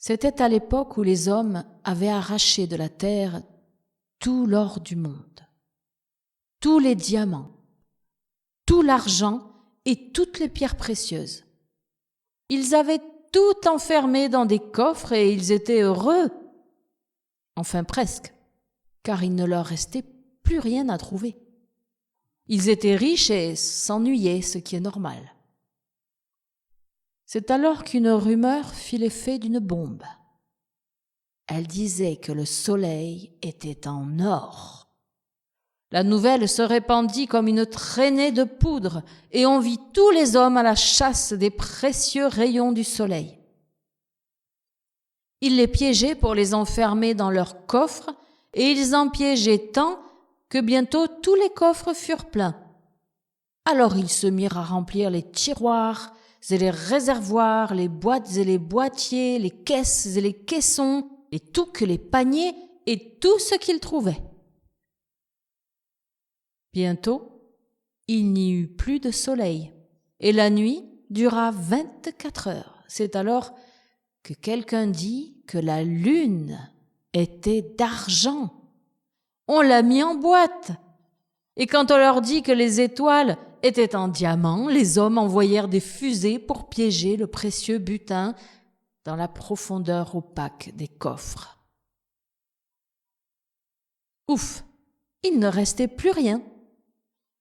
C'était à l'époque où les hommes avaient arraché de la terre tout l'or du monde, tous les diamants, tout l'argent et toutes les pierres précieuses. Ils avaient tout enfermé dans des coffres et ils étaient heureux. Enfin presque, car il ne leur restait plus rien à trouver. Ils étaient riches et s'ennuyaient, ce qui est normal. C'est alors qu'une rumeur fit l'effet d'une bombe. Elle disait que le soleil était en or. La nouvelle se répandit comme une traînée de poudre et on vit tous les hommes à la chasse des précieux rayons du soleil. Ils les piégeaient pour les enfermer dans leurs coffres et ils en piégeaient tant que bientôt tous les coffres furent pleins. Alors ils se mirent à remplir les tiroirs et les réservoirs, les boîtes et les boîtiers, les caisses et les caissons, les touques, les paniers et tout ce qu'ils trouvaient. Bientôt, il n'y eut plus de soleil et la nuit dura 24 heures. C'est alors que quelqu'un dit que la lune était d'argent. On l'a mis en boîte. Et quand on leur dit que les étoiles étaient en diamant, les hommes envoyèrent des fusées pour piéger le précieux butin dans la profondeur opaque des coffres. Ouf, il ne restait plus rien.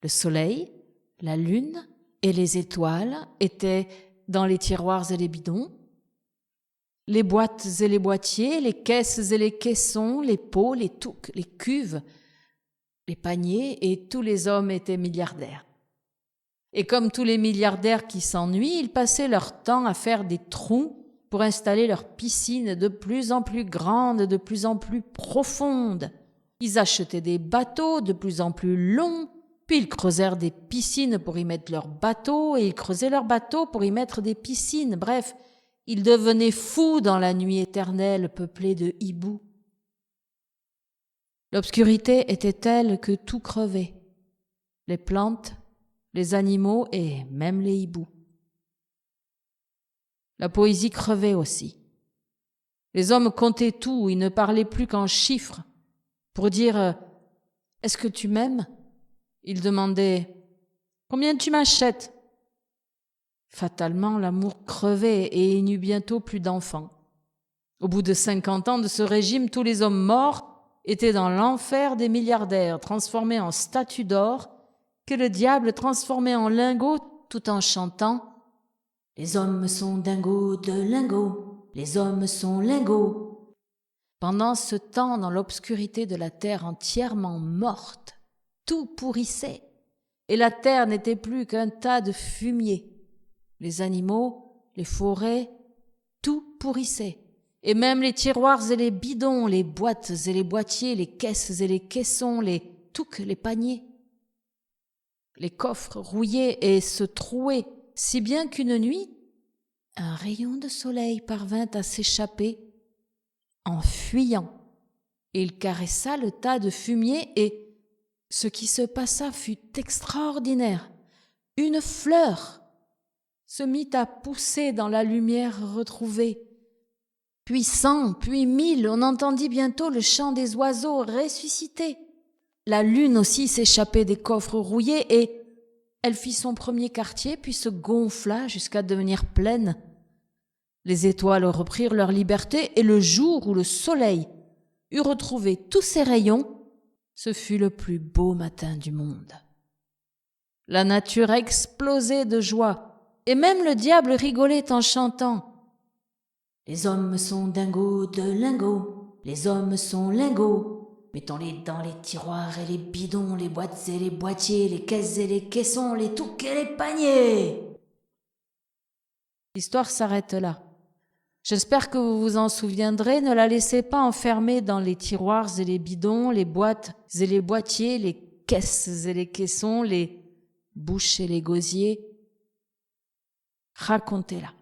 Le soleil, la lune et les étoiles étaient dans les tiroirs et les bidons. Les boîtes et les boîtiers, les caisses et les caissons, les pots, les touques, les cuves, les paniers, et tous les hommes étaient milliardaires. Et comme tous les milliardaires qui s'ennuient, ils passaient leur temps à faire des trous pour installer leurs piscines de plus en plus grandes, de plus en plus profondes. Ils achetaient des bateaux de plus en plus longs, puis ils creusèrent des piscines pour y mettre leurs bateaux, et ils creusaient leurs bateaux pour y mettre des piscines. Bref, ils devenaient fous dans la nuit éternelle peuplée de hiboux. L'obscurité était telle que tout crevait, les plantes, les animaux et même les hiboux. La poésie crevait aussi. Les hommes comptaient tout, ils ne parlaient plus qu'en chiffres. Pour dire « Est-ce que tu m'aimes ?» Ils demandaient « Combien tu m'achètes ?» Fatalement, l'amour crevait et il n'y eut bientôt plus d'enfants. Au bout de 50 ans de ce régime, tous les hommes morts étaient dans l'enfer des milliardaires, transformés en statues d'or, que le diable transformait en lingots tout en chantant « Les hommes sont dingos de lingots, les hommes sont lingots ». Pendant ce temps, dans l'obscurité de la terre entièrement morte, tout pourrissait, et la terre n'était plus qu'un tas de fumier. Les animaux, les forêts, tout pourrissait. Et même les tiroirs et les bidons, les boîtes et les boîtiers, les caisses et les caissons, les touques, les paniers. Les coffres rouillaient et se trouaient, si bien qu'une nuit, un rayon de soleil parvint à s'échapper en fuyant. Il caressa le tas de fumier et ce qui se passa fut extraordinaire. Une fleur se mit à pousser dans la lumière retrouvée. Puis 100, puis 1000, on entendit bientôt le chant des oiseaux ressuscités. La lune aussi s'échappait des coffres rouillés et elle fit son premier quartier, puis se gonfla jusqu'à devenir pleine. Les étoiles reprirent leur liberté et le jour où le soleil eut retrouvé tous ses rayons, ce fut le plus beau matin du monde. La nature explosait de joie et même le diable rigolait en chantant « Les hommes sont dingos de lingots, les hommes sont lingots. Mettons-les dans les tiroirs et les bidons, les boîtes et les boîtiers, les caisses et les caissons, les touques et les paniers. » L'histoire s'arrête là. J'espère que vous vous en souviendrez. Ne la laissez pas enfermer dans les tiroirs et les bidons, les boîtes et les boîtiers, les caisses et les caissons, les bouches et les gosiers. Racontez-la.